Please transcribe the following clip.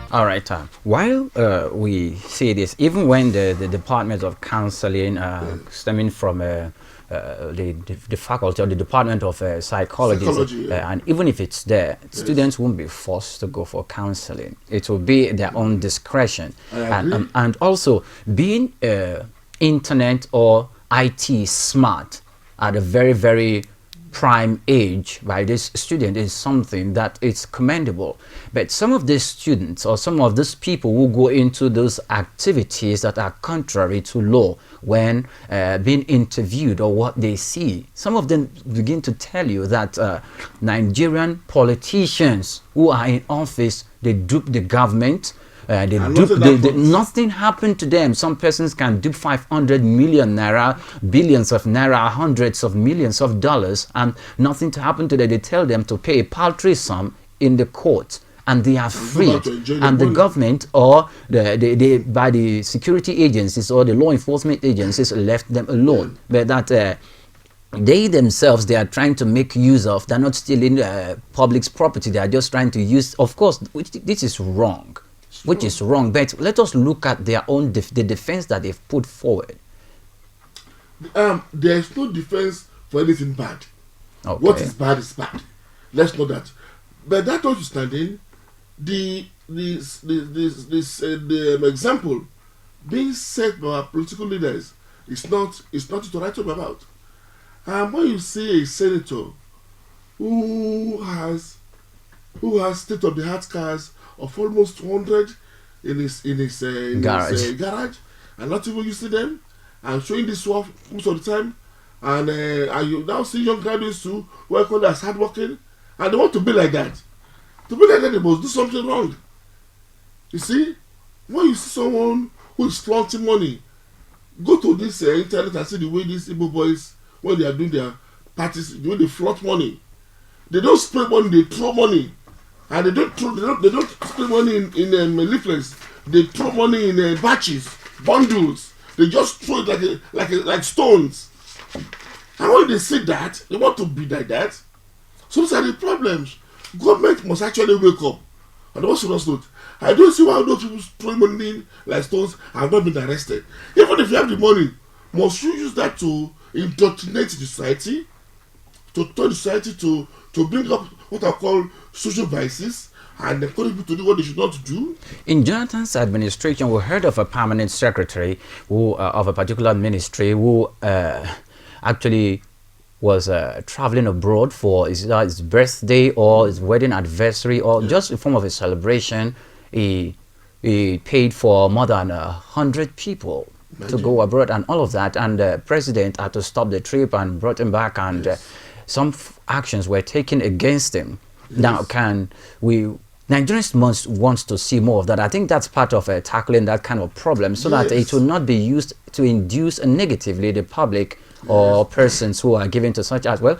All right. While we see this, even when the Department of Counseling, stemming from the faculty or the Department of Psychology, yeah. and even if it's there, yes, students won't be forced to go for counseling. It will be their own discretion. And also being internet or IT smart at a very, very prime age by this student is something that is commendable. But some of these students or some of these people who go into those activities that are contrary to law when being interviewed or what they see, some of them begin to tell you that Nigerian politicians who are in office, they dupe the government. Nothing happened to them. Some persons can dupe 500 million naira, billions of naira, hundreds of millions of dollars, and nothing to happen to them. They tell them to pay a paltry sum in the court, and they are freed. And the government or by the security agencies or the law enforcement agencies left them alone. But that they themselves, they are trying to make use of. They're not stealing public's property. They are just trying to use. Of course, this is wrong. Which is wrong, but let us look at their own the defense that they've put forward. There is no defense for anything bad. Okay. What is bad. Let's know that. But that notwithstanding, the example being set by our political leaders is not to write home about. When you see a senator who has state of the art cars of almost 200 in his garage, and not even using them, and showing this off most of the time, and you now see young graduates who are called as hardworking, and they want to be like that. To be like that, they must do something wrong. You see, when you see someone who is flaunting money, go to this internet and see the way these Igbo boys, when they are doing their parties, the way they flaunt money. They don't spray money, they throw money. And they don't spend money in leaflets. They throw money in batches, bundles. They just throw it like stones. And when they see that, they want to be like that. So these are the problems. Government must actually wake up. And the most serious note, I don't see why those people throw money in like stones have not been arrested. Even if you have the money, must you use that to indoctrinate the society, to turn the society to bring up what I call social vices and encourage people to do what they should not do? In Jonathan's administration, we heard of a permanent secretary who of a particular ministry who actually was traveling abroad for his birthday or his wedding anniversary or just in form of a celebration. He paid for more than 100 people to go abroad and all of that, and the president had to stop the trip and brought him back, and some actions were taken against him. Yes. Now, Nigerians wants to see more of that. I think that's part of tackling that kind of problem, so that it will not be used to induce negatively the public or persons who are given to such as well.